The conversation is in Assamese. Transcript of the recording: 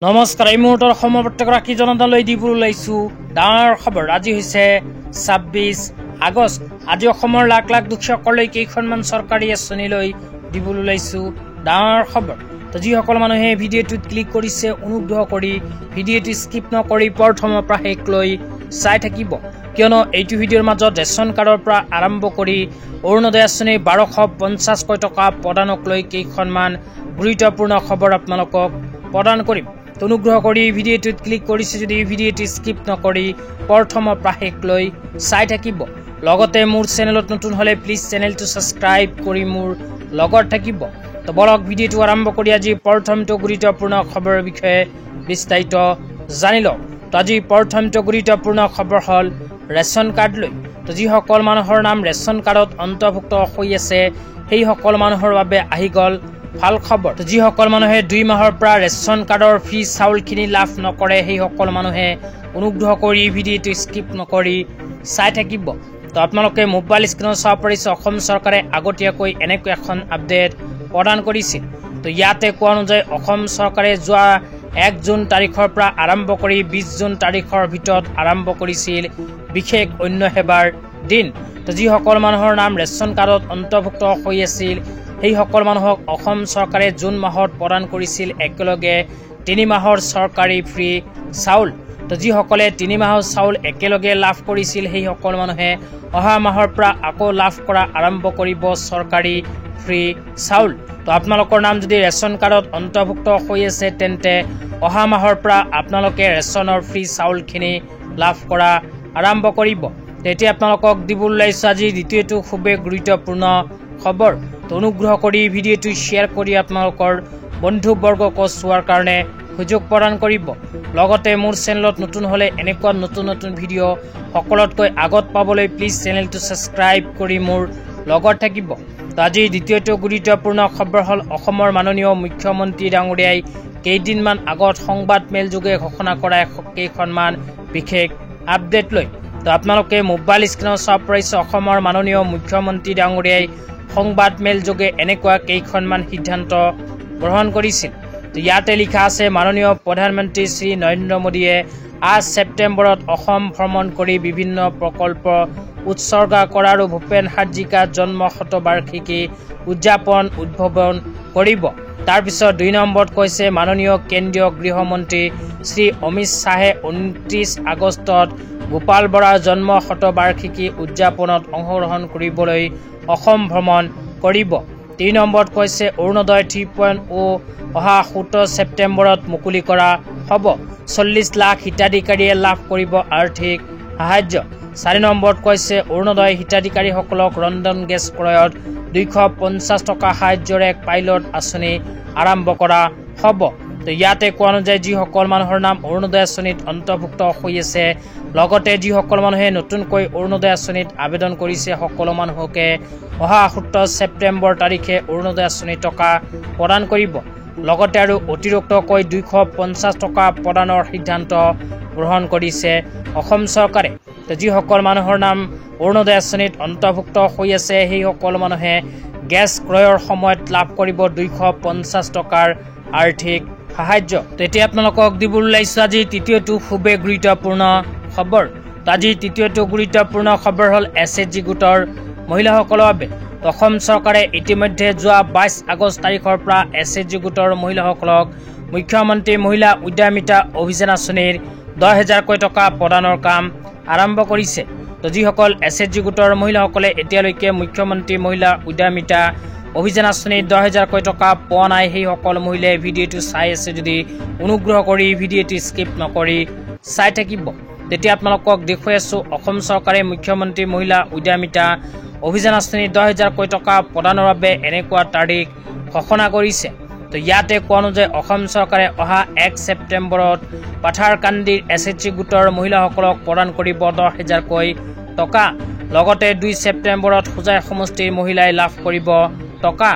নমস্কাৰ। এই মুহূৰ্তৰ সমবৰ্তকৰাকী জনতালৈ দিব ওলাইছো ডাঙৰ খবৰ। আজি হৈছে ২৬ আগষ্ট। আজি অসমৰ লাখ লাখ দুখীয়াসকললৈ কেইখনমান চৰকাৰী আঁচনিলৈ দিব ওলাইছো ডাঙৰ খবৰ। তো যিসকল মানুহে ভিডিঅ'টোত ক্লিক কৰিছে অনুগ্ৰহ কৰি ভিডিঅ'টো স্কিপ নকৰি প্ৰথমৰ পৰা শেষলৈ চাই থাকিব, কিয়নো এইটো ভিডিঅ'ৰ মাজত ৰেচন কাৰ্ডৰ পৰা আৰম্ভ কৰি অৰুণোদয় আঁচনি ১২৫০ টকা প্ৰদানক লৈ কেইখনমান গুৰুত্বপূৰ্ণ খবৰ আপোনালোকক প্ৰদান কৰিম। অনুগ্ৰহ কৰি ভিডিঅ'টোত ক্লিক কৰিছে যদি ভিডিঅ'টো স্কিপ নকৰি প্ৰথমৰ পৰা শেষলৈ চাই থাকিব। লগতে মোৰ চেনেলত নতুন হ'লে প্লিজ চেনেলটো ছাবস্ক্ৰাইব কৰি মোৰ লগত থাকিব। তো বলক ভিডিঅ'টো আৰম্ভ কৰি আজি প্ৰথমটো গুৰুত্বপূৰ্ণ খবৰৰ বিষয়ে বিস্তাৰিত জানি লওঁ। তো আজি প্ৰথমটো গুৰুত্বপূৰ্ণ খবৰ হ'ল ৰেচন কাৰ্ড লৈ। তো যিসকল মানুহৰ নাম ৰেচন কাৰ্ডত অন্তৰ্ভুক্ত হৈ আছে সেইসকল মানুহৰ বাবে আহি গ'ল ভাল খবৰ। যিসকল মানুহে ২ মাহৰ পৰা ৰেচন কাৰ্ডৰ ফ্ৰী চাউলখিনি লাভ নকৰে সেইসকল মানুহে অনুগ্ৰহ কৰি ভিডিঅ'টো স্কিপ নকৰি চাই থাকিব। তো আপোনালোকে মোবাইল স্ক্ৰীণত চাব পাৰিছে অসম চৰকাৰে আগতীয়াকৈ এনেকৈ এখন আপডেট প্ৰদান কৰিছিল। তো ইয়াতে কোৱা অনুযায়ী অসম চৰকাৰে যোৱা ১ জুন তাৰিখৰ পৰা আৰম্ভ কৰি ২০ জুন তাৰিখৰ ভিতৰত আৰম্ভ কৰিছিল বিশেষ অন্য সেৱাৰ দিন। তো যিসকল মানুহৰ নাম ৰেচন কাৰ্ডত অন্তৰ্ভুক্ত হৈ আছিল সেইসকল মানুহক অসম চৰকাৰে জুন মাহত প্ৰদান কৰিছিল একেলগে ৩ মাহৰ চৰকাৰী ফ্ৰী চাউল। তো যিসকলে ৩ মাহৰ চাউল একেলগে লাভ কৰিছিল সেইসকল মানুহে অহা মাহৰ পৰা আকৌ লাভ কৰা আৰম্ভ কৰিব চৰকাৰী ফ্ৰী চাউল। তো আপোনালোকৰ নাম যদি ৰেচন কাৰ্ডত অন্তৰ্ভুক্ত হৈ আছে তেন্তে অহা মাহৰ পৰা আপোনালোকে ৰেচনৰ ফ্ৰী চাউলখিনি লাভ কৰা আৰম্ভ কৰিব। তেতিয়া আপোনালোকক দিব ওলাইছোঁ আজি দ্বিতীয়টো খুবেই গুৰুত্বপূৰ্ণ খবৰ। তো অনুগ্ৰহ কৰি ভিডিঅ'টো শ্বেয়াৰ কৰি আপোনালোকৰ বন্ধুবৰ্গক চোৱাৰ কাৰণে সুযোগ প্ৰদান কৰিব। লগতে মোৰ চেনেলত নতুন হ'লে এনেকুৱা নতুন নতুন ভিডিঅ' সকলোতকৈ আগত পাবলৈ প্লিজ চেনেলটো ছাবস্ক্ৰাইব কৰি মোৰ লগত থাকিব। তো আজি দ্বিতীয়টো গুৰুত্বপূৰ্ণ খবৰ হ'ল অসমৰ মাননীয় মুখ্যমন্ত্ৰী ডাঙৰীয়াই কেইদিনমান আগত সংবাদ মেলযোগে ঘোষণা কৰা কেইখনমান বিশেষ আপডেট লৈ। তো আপোনালোকে মোবাইল স্ক্ৰীণত চাব পাৰিছে অসমৰ মাননীয় মুখ্যমন্ত্ৰী ডাঙৰীয়াই সংবাদ মেলযোগে এনেকুৱা কেইখনমান সিদ্ধান্ত গ্ৰহণ কৰিছিল। তো ইয়াতে লিখা আছে মাননীয় প্ৰধানমন্ত্ৰী শ্ৰী নৰেন্দ্ৰ মোদীয়ে ৮ ছেপ্টেম্বৰত অসম ভ্ৰমণ কৰি বিভিন্ন প্ৰকল্প উৎসৰ্গা কৰা আৰু ভূপেন হাজৰিকাৰ জন্ম শতবাৰ্ষিকী উদ্ভাৱন কৰিব। তাৰপিছত ২ নম্বৰত কৈছে মাননীয় কেন্দ্ৰীয় গৃহমন্ত্ৰী শ্ৰী অমিত শ্বাহে ২৯ আগষ্টত গোপাল বৰাৰ জন্ম শতবাৰ্ষিকী উদযাপনত অংশগ্ৰহণ কৰিবলৈ অসম ভ্ৰমণ কৰিব। ৩ নম্বৰত কৈছে অৰুণোদয় 3.0 অহা ১৭ ছেপ্টেম্বৰত মুকলি কৰা হ'ব। ৪০ লাখ হিতাধিকাৰীয়ে লাভ কৰিব আৰ্থিক সাহায্য। ৪ নম্বৰত কৈছে অৰুণোদয় হিতাধিকাৰীসকলক ৰন্ধন গেছ ক্ৰয়ত ২৫০ টকা সাহায্যৰ এক পাইলট আঁচনি আৰম্ভ কৰা হ'ব। তো ইয়াতে কোৱা অনুযায়ী যিসকল মানুহৰ নাম অৰুণোদয় আঁচনিত অন্তৰ্ভুক্ত হৈ আছে লগতে যিসকল মানুহে নতুনকৈ অৰুণোদয় আঁচনিত আবেদন কৰিছে সকলো মানুহকে অহা ১৭ ছেপ্টেম্বৰ তাৰিখে অৰুণোদয় আঁচনি টকা প্ৰদান কৰিব। লগতে আৰু অতিৰিক্তকৈ ২৫০ টকা প্ৰদানৰ সিদ্ধান্ত গ্ৰহণ কৰিছে অসম চৰকাৰে। তো যিসকল মানুহৰ নাম অৰুণোদয় আঁচনিত অন্তৰ্ভুক্ত হৈ আছে সেইসকল মানুহে গেছ ক্ৰয়ৰ সময়ত লাভ কৰিব ২৫০ টকাৰ আৰ্থিক সাহায্য। তেতিয়া আপোনালোকক দিব ওলাইছোঁ আজি তৃতীয়টো খুবেই গুৰুত্বপূৰ্ণ খবৰ। তো আজি তৃতীয়টো গুৰুত্বপূৰ্ণ খবৰ হ'ল SHG গোটৰ মহিলাসকলৰ বাবে। অসম চৰকাৰে ইতিমধ্যে যোৱা ২২ আগষ্ট তাৰিখৰ পৰা SHG গোটৰ মহিলাসকলক মুখ্যমন্ত্ৰী মহিলা উদ্যমিতা অভিযান আঁচনিৰ ১০,০০০কৈ টকা প্ৰদানৰ কাম আৰম্ভ কৰিছে। তো যিসকল SHG গোটৰ মহিলাসকলে এতিয়ালৈকে মুখ্যমন্ত্ৰী মহিলা উদ্যমিতা অভিযান আঁচনিৰ ১০,০০০কৈ টকা পোৱা নাই সেইসকল মহিলাই ভিডিঅ'টো চাই আছে যদি অনুগ্ৰহ কৰি ভিডিঅ'টো স্কিপ নকৰি চাই থাকিব। তেতিয়া আপোনালোকক দেখুৱাই আছোঁ অসম চৰকাৰে মুখ্যমন্ত্ৰী মহিলা উদ্যমিতা অভিযান আঁচনিৰ ১০,০০০কৈ টকা প্ৰদানৰ বাবে এনেকুৱা তাৰিখ ঘোষণা কৰিছে। তো ইয়াতে কোৱা অনুযায়ী অসম চৰকাৰে অহা ১ ছেপ্টেম্বৰত পাথাৰকান্দিৰ SHG গোটৰ মহিলাসকলক প্ৰদান কৰিব ১০,০০০কৈ টকা। লগতে ২ ছেপ্টেম্বৰত হোজাই সমষ্টিৰ মহিলাই লাভ কৰিব টকা।